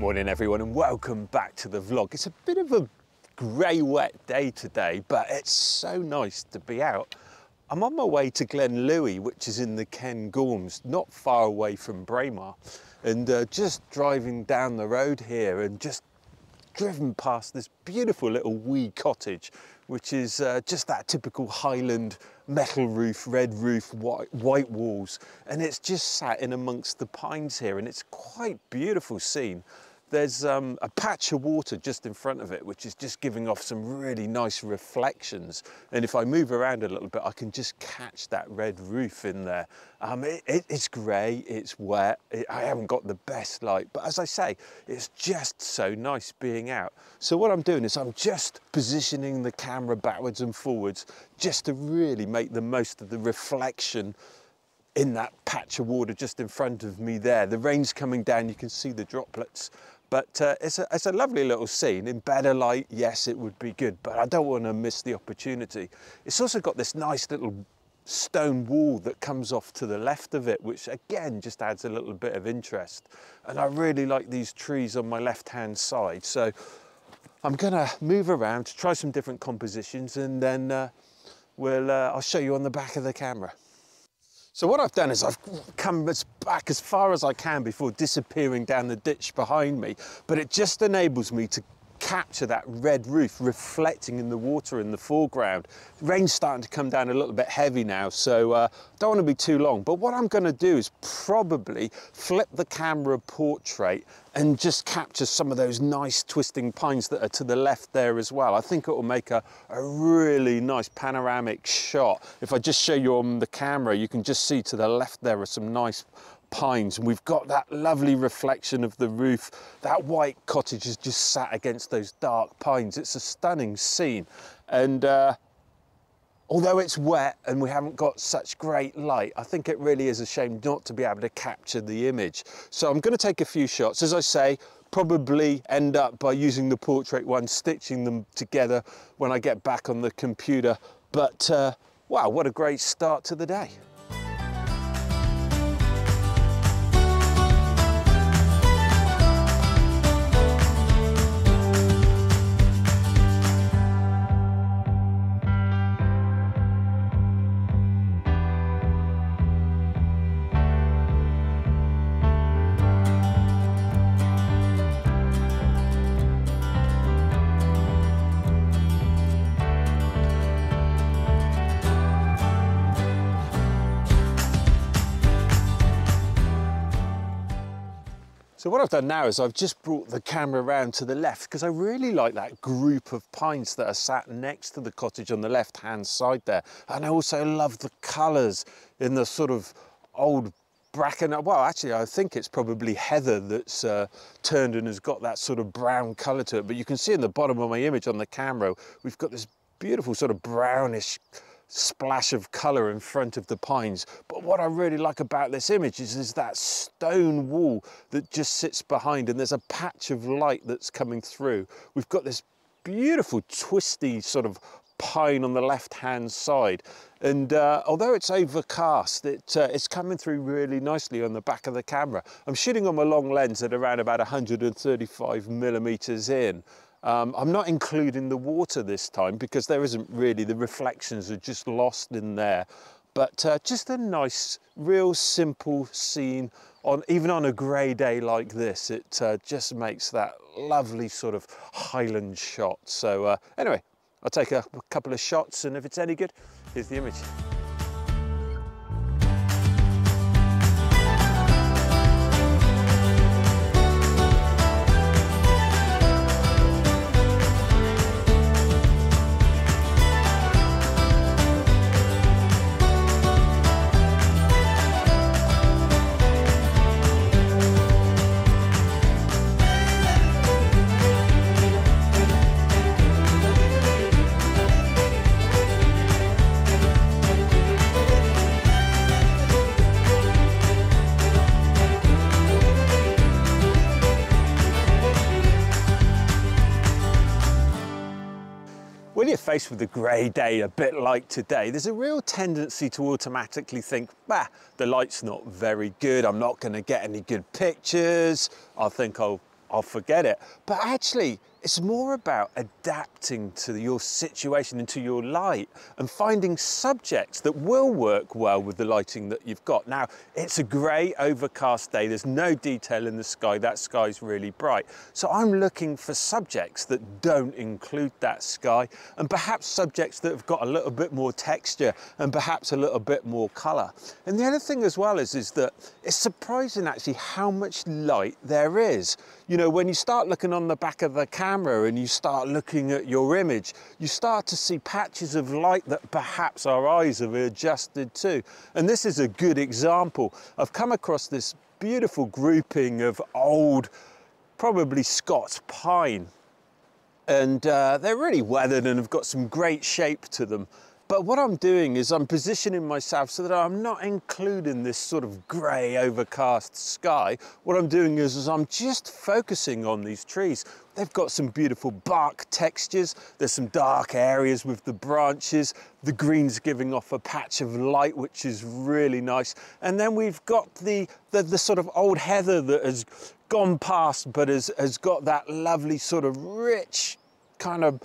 morning everyone and welcome back to the vlog. It's a bit of a grey wet day today, but it's so nice to be out. I'm on my way to Glen Louis, which is in the Cairngorms, not far away from Braemar, and just driving down the road here and just driven past this beautiful little wee cottage, which is just that typical Highland metal roof, red roof, white walls, and it's just sat in amongst the pines here, and it's quite beautiful scene. There's a patch of water just in front of it, which is just giving off some really nice reflections. And if I move around a little bit, I can just catch that red roof in there. It's grey, it's wet, I haven't got the best light, but as I say, it's just so nice being out. So what I'm doing is I'm just positioning the camera backwards and forwards just to really make the most of the reflection in that patch of water just in front of me there. The rain's coming down, you can see the droplets. But it's a lovely little scene. In better light, yes, it would be good, but I don't want to miss the opportunity. It's also got this nice little stone wall that comes off to the left of it, which again just adds a little bit of interest. And I really like these trees on my left-hand side. So I'm gonna move around to try some different compositions, and then I'll show you on the back of the camera. So what I've done is I've come back as far as I can before disappearing down the ditch behind me, but it just enables me to capture that red roof reflecting in the water in the foreground. The rain's starting to come down a little bit heavy now, so don't want to be too long. But what I'm going to do is probably flip the camera portrait and just capture some of those nice twisting pines that are to the left there as well. I think it will make a really nice panoramic shot. If I just show you on the camera, you can just see to the left there are some nice pines, and we've got that lovely reflection of the roof. That white cottage is just sat against those dark pines. It's a stunning scene, and although it's wet and we haven't got such great light, I think it really is a shame not to be able to capture the image. So I'm going to take a few shots. As I say, probably end up by using the portrait one, stitching them together when I get back on the computer. But wow, what a great start to the day. So what I've done now is I've just brought the camera around to the left because I really like that group of pines that are sat next to the cottage on the left-hand side there. And I also love the colours in the sort of old bracken. Well, actually, I think it's probably heather that's turned and has got that sort of brown colour to it. But you can see in the bottom of my image on the camera, we've got this beautiful sort of brownish splash of colour in front of the pines. But what I really like about this image is that stone wall that just sits behind, and there's a patch of light that's coming through. We've got this beautiful twisty sort of pine on the left hand side, and although it's overcast, it's coming through really nicely on the back of the camera. I'm shooting on my long lens at around about 135mm in. I'm not including the water this time because there isn't really, the reflections are just lost in there. But just a nice, real simple scene, even on a grey day like this. It just makes that lovely sort of Highland shot. So anyway, I'll take a couple of shots, and if it's any good, here's the image. When you're faced with a grey day, a bit like today, there's a real tendency to automatically think, bah, the light's not very good, I'm not going to get any good pictures, I think I'll I'll forget it. But actually, it's more about adapting to your situation and to your light and finding subjects that will work well with the lighting that you've got. Now, it's a grey, overcast day. There's no detail in the sky. That sky's really bright. So I'm looking for subjects that don't include that sky, and perhaps subjects that have got a little bit more texture and perhaps a little bit more colour. And the other thing as well is that it's surprising actually how much light there is. You know, when you start looking on the back of the camera and you start looking at your image, you start to see patches of light that perhaps our eyes have adjusted to. And this is a good example. I've come across this beautiful grouping of old, probably Scots pine. And they're really weathered and have got some great shape to them. But what I'm doing is I'm positioning myself so that I'm not including this sort of grey overcast sky. What I'm doing is I'm just focusing on these trees. They've got some beautiful bark textures. There's some dark areas with the branches. The green's giving off a patch of light, which is really nice. And then we've got the sort of old heather that has gone past, but has got that lovely sort of rich kind of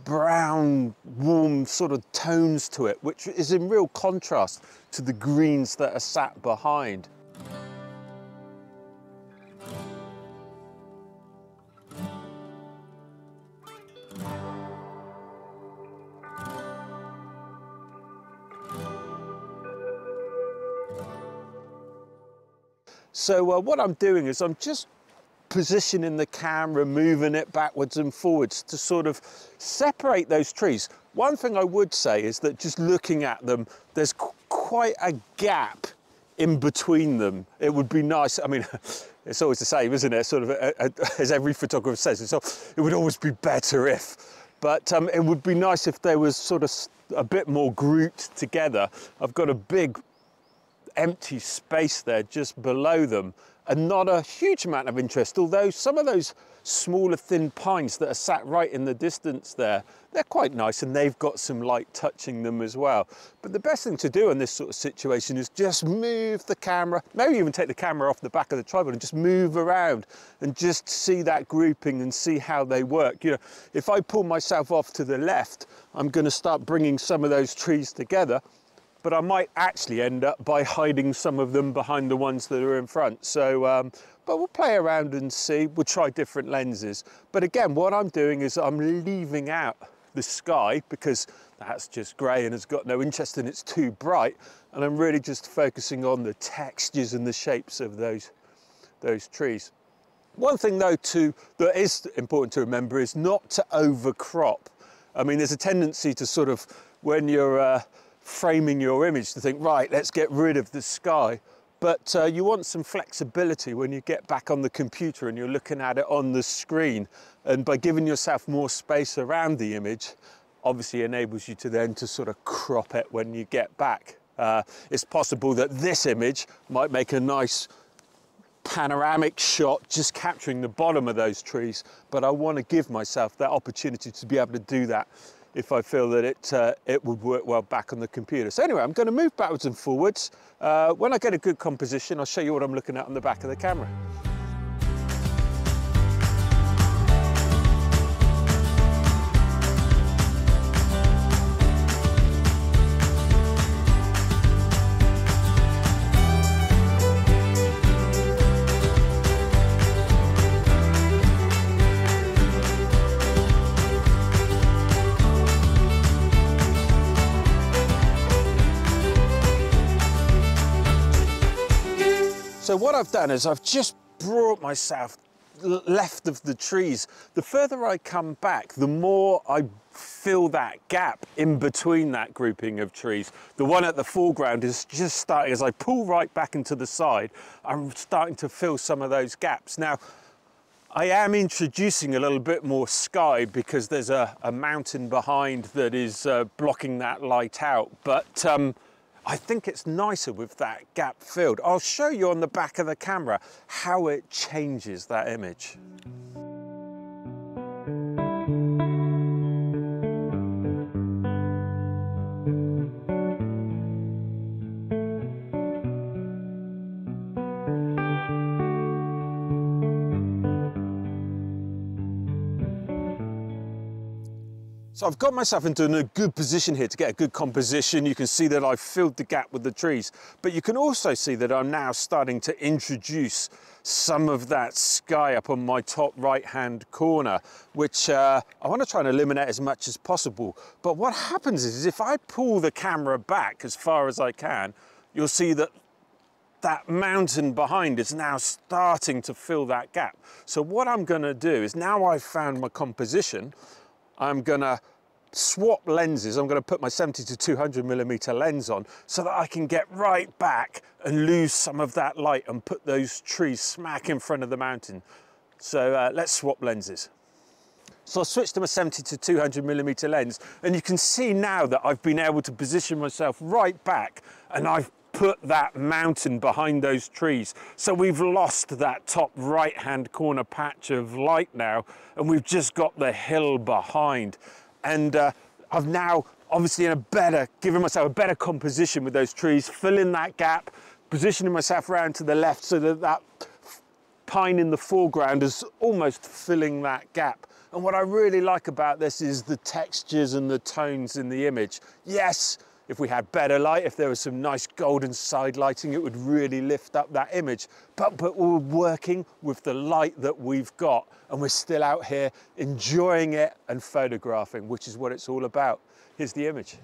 brown, warm sort of tones to it, which is in real contrast to the greens that are sat behind. So what I'm doing is I'm just positioning the camera, moving it backwards and forwards to sort of separate those trees. One thing I would say is that just looking at them, there's quite a gap in between them. It would be nice, I mean, it's always the same, isn't it? Sort of, as every photographer says, it would always be better if, but it would be nice if there was sort of a bit more grouped together. I've got a big empty space there just below them, and not a huge amount of interest, although some of those smaller thin pines that are sat right in the distance there, they're quite nice and they've got some light touching them as well. But the best thing to do in this sort of situation is just move the camera, maybe even take the camera off the back of the tripod and just move around and just see that grouping and see how they work. You know, if I pull myself off to the left, I'm going to start bringing some of those trees together, but I might actually end up by hiding some of them behind the ones that are in front. So, but we'll play around and see. We'll try different lenses. But again, what I'm doing is I'm leaving out the sky because that's just grey and has got no interest and it's too bright. And I'm really just focusing on the textures and the shapes of those trees. One thing though that is important to remember is not to overcrop. I mean, there's a tendency to sort of, when you're framing your image, to think, right, let's get rid of the sky. But you want some flexibility when you get back on the computer and you're looking at it on the screen. And by giving yourself more space around the image, obviously enables you to then to sort of crop it when you get back. It's possible that this image might make a nice panoramic shot just capturing the bottom of those trees, but I want to give myself that opportunity to be able to do that if I feel that it would work well back on the computer. So anyway, I'm going to move backwards and forwards. When I get a good composition, I'll show you what I'm looking at on the back of the camera. So what I've done is I've just brought myself left of the trees. The further I come back, the more I fill that gap in between that grouping of trees. The one at the foreground is just starting, as I pull right back into the side, I'm starting to fill some of those gaps. Now, I am introducing a little bit more sky because there's a mountain behind that is blocking that light out, but I think it's nicer with that gap filled. I'll show you on the back of the camera how it changes that image. So I've got myself into a good position here to get a good composition. You can see that I've filled the gap with the trees, but you can also see that I'm now starting to introduce some of that sky up on my top right-hand corner, which I want to try and eliminate as much as possible. But what happens is if I pull the camera back as far as I can, you'll see that that mountain behind is now starting to fill that gap. So what I'm going to do is, now I've found my composition, I'm going to swap lenses. I'm going to put my 70 to 200mm lens on so that I can get right back and lose some of that light and put those trees smack in front of the mountain. So let's swap lenses. So I'll switch to my 70 to 200mm lens, and you can see now that I've been able to position myself right back, and I've put that mountain behind those trees. So we've lost that top right-hand corner patch of light now, and we've just got the hill behind. And I've now obviously given myself a better composition with those trees, filling that gap, positioning myself around to the left so that that pine in the foreground is almost filling that gap. And what I really like about this is the textures and the tones in the image. Yes, if we had better light, if there was some nice golden side lighting, it would really lift up that image. But we're working with the light that we've got, and we're still out here enjoying it and photographing, which is what it's all about. Here's the image.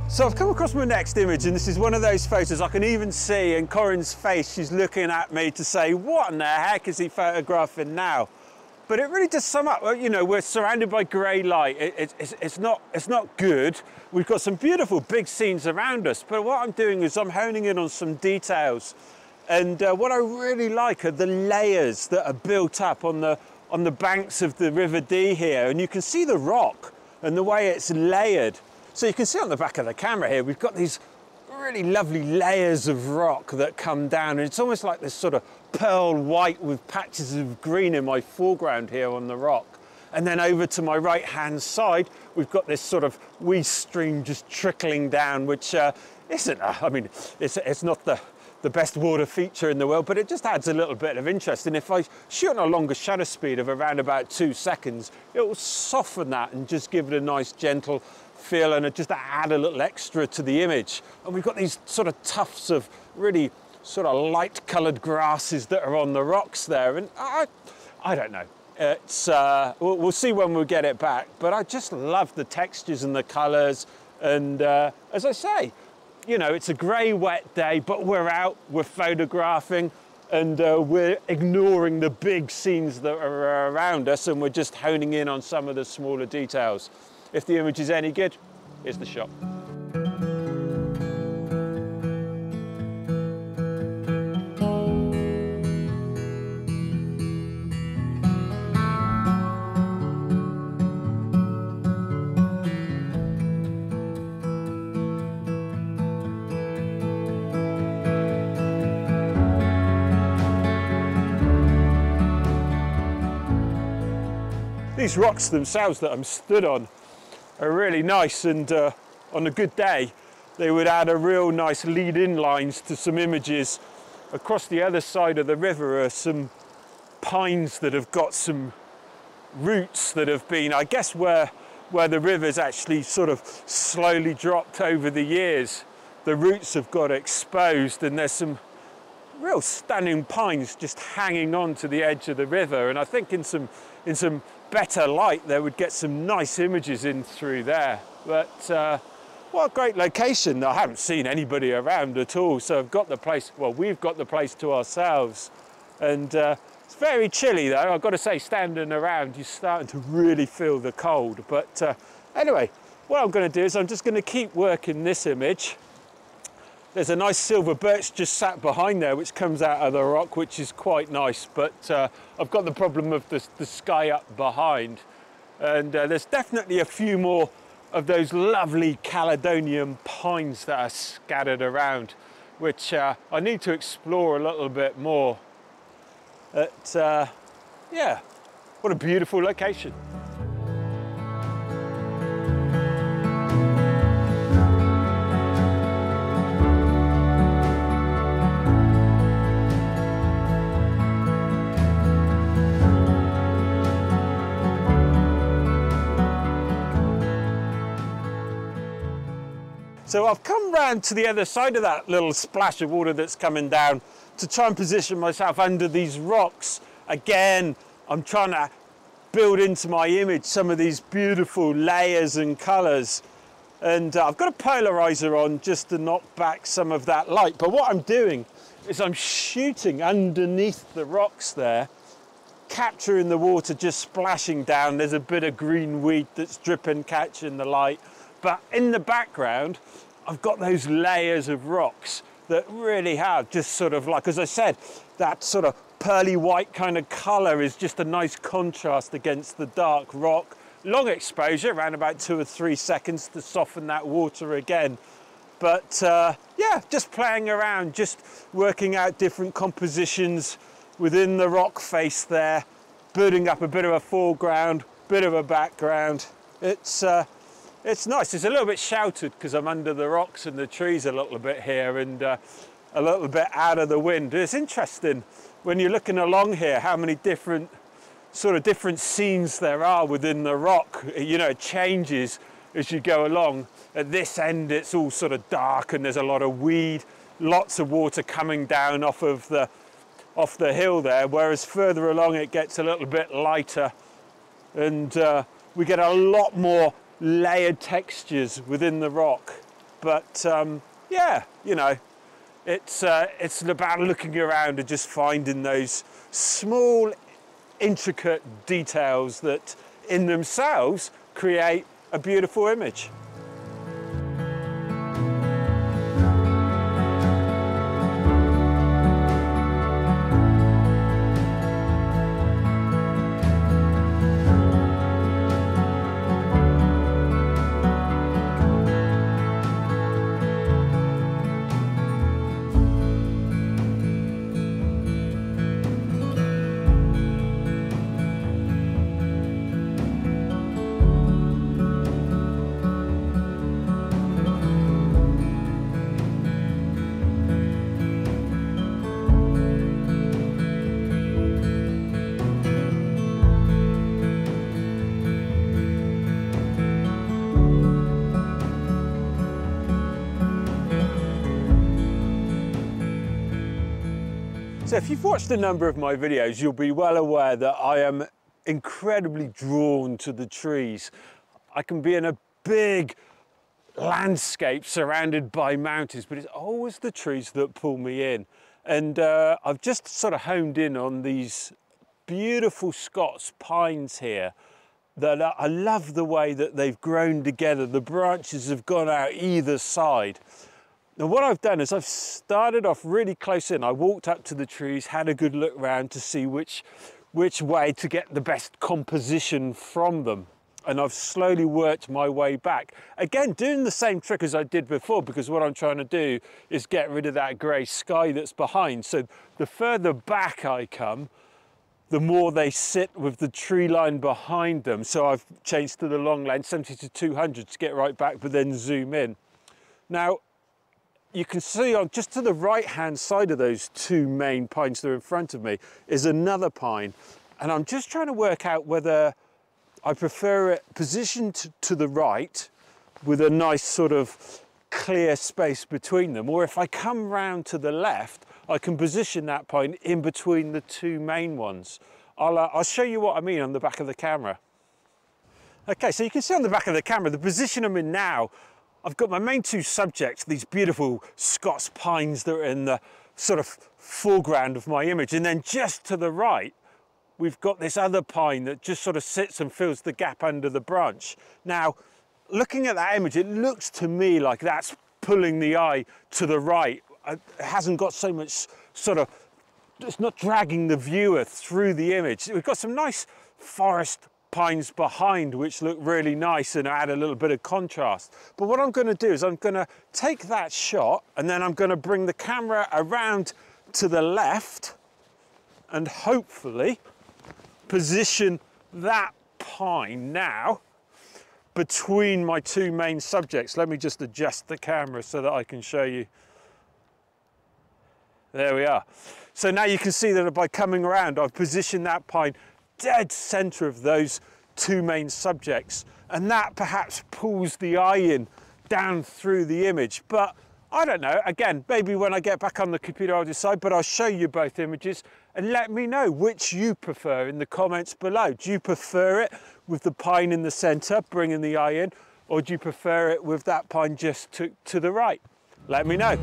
So I've come across my next image, and this is one of those photos I can even see in Corinne's face. She's looking at me to say, what in the heck is he photographing now? But it really does sum up. You know, we're surrounded by grey light. It's not good. We've got some beautiful big scenes around us, but what I'm doing is I'm honing in on some details. And what I really like are the layers that are built up on the banks of the River Dee here. And you can see the rock and the way it's layered. So you can see on the back of the camera here, we've got these really lovely layers of rock that come down, and it's almost like this sort of pearl white with patches of green in my foreground here on the rock. And then over to my right hand side, we've got this sort of wee stream just trickling down, which isn't, I mean, it's not the best water feature in the world, but it just adds a little bit of interest. And if I shoot on a longer shutter speed of around about 2 seconds, it will soften that and just give it a nice gentle feel, and just add a little extra to the image. And we've got these sort of tufts of really sort of light coloured grasses that are on the rocks there. And I don't know. It's we'll see when we get it back, but I just love the textures and the colours. And as I say, you know, it's a grey, wet day, but we're out, we're photographing, and we're ignoring the big scenes that are around us, and we're just honing in on some of the smaller details. If the image is any good, here's the shot. These rocks themselves that I'm stood on are really nice, and on a good day they would add a real nice lead-in lines to some images. Across the other side of the river are some pines that have got some roots that have been, I guess, where the river's actually sort of slowly dropped over the years. The roots have got exposed, and there's some real stunning pines just hanging on to the edge of the river, and I think in some better light they would get some nice images in through there. But what a great location. I haven't seen anybody around at all, so I've got the place, well, we've got the place to ourselves, and it's very chilly though. I've got to say, standing around you're starting to really feel the cold. But anyway, what I'm going to do is I'm just going to keep working this image. There's a nice silver birch just sat behind there which comes out of the rock, which is quite nice, but I've got the problem of the sky up behind, and there's definitely a few more of those lovely Caledonian pines that are scattered around, which I need to explore a little bit more. But yeah, what a beautiful location. So I've come round to the other side of that little splash of water that's coming down to try and position myself under these rocks. Again, I'm trying to build into my image some of these beautiful layers and colours. And I've got a polarizer on just to knock back some of that light. But what I'm doing is I'm shooting underneath the rocks there, capturing the water just splashing down. There's a bit of green weed that's dripping, catching the light. But in the background, I've got those layers of rocks that really have just sort of, like, as I said, that sort of pearly white kind of colour is just a nice contrast against the dark rock. Long exposure, around about 2 or 3 seconds to soften that water again. But yeah, just playing around, just working out different compositions within the rock face there, building up a bit of a foreground, bit of a background. It's nice. It's a little bit sheltered because I'm under the rocks and the trees a little bit here, and a little bit out of the wind. It's interesting when you're looking along here how many different scenes there are within the rock. You know, it changes as you go along. At this end it's all sort of dark and there's a lot of weed, lots of water coming down off the hill there, whereas further along it gets a little bit lighter, and we get a lot more layered textures within the rock. But yeah, you know, it's about looking around and just finding those small intricate details that in themselves create a beautiful image. So if you've watched a number of my videos, you'll be well aware that I am incredibly drawn to the trees. I can be in a big landscape surrounded by mountains, but it's always the trees that pull me in. And I've just sort of honed in on these beautiful Scots pines here that I love the way that they've grown together. The branches have gone out either side. Now what I've done is I've started off really close in. I walked up to the trees, had a good look around to see which way to get the best composition from them. And I've slowly worked my way back. Again, doing the same trick as I did before, because what I'm trying to do is get rid of that grey sky that's behind. So the further back I come, the more they sit with the tree line behind them. So I've changed to the long lens, 70 to 200 to get right back, but then zoom in. Now, you can see on just to the right-hand side of those two main pines that are in front of me is another pine. And I'm just trying to work out whether I prefer it positioned to the right with a nice sort of clear space between them, or if I come round to the left, I can position that pine in between the two main ones. I'll show you what I mean on the back of the camera. Okay, so you can see on the back of the camera, the position I'm in now, I've got my main two subjects, these beautiful Scots pines that are in the sort of foreground of my image. And then just to the right, we've got this other pine that just sort of sits and fills the gap under the branch. Now, looking at that image, it looks to me like that's pulling the eye to the right. It hasn't got so much sort of, it's not dragging the viewer through the image. We've got some nice forest pines behind which look really nice and add a little bit of contrast. But what I'm going to do is I'm going to take that shot and then I'm going to bring the camera around to the left and hopefully position that pine now between my two main subjects. Let me just adjust the camera so that I can show you. There we are. So now you can see that by coming around, I've positioned that pine dead center of those two main subjects. And that perhaps pulls the eye in down through the image. But I don't know, again, maybe when I get back on the computer, I'll decide, but I'll show you both images and let me know which you prefer in the comments below. Do you prefer it with the pine in the center, bringing the eye in, or do you prefer it with that pine just to the right? Let me know.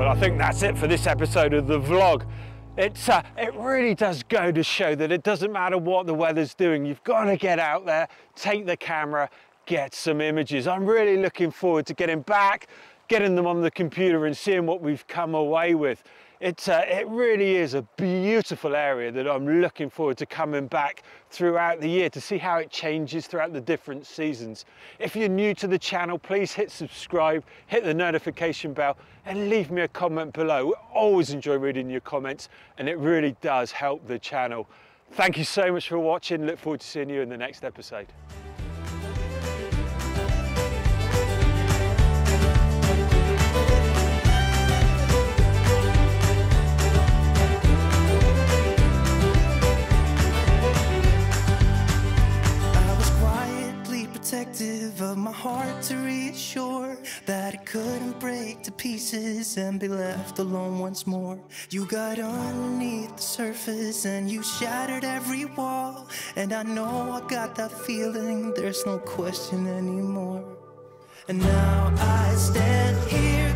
I think that's it for this episode of the vlog. It really does go to show that it doesn't matter what the weather's doing. You've got to get out there, take the camera, get some images. I'm really looking forward to getting back, getting them on the computer and seeing what we've come away with. It really is a beautiful area that I'm looking forward to coming back throughout the year to see how it changes throughout the different seasons. If you're new to the channel, please hit subscribe, hit the notification bell and leave me a comment below. I always enjoy reading your comments and it really does help the channel. Thank you so much for watching. Look forward to seeing you in the next episode. Of my heart to reassure that it couldn't break to pieces and be left alone once more. You got underneath the surface and you shattered every wall, and I know I got that feeling, there's no question anymore. And now I stand here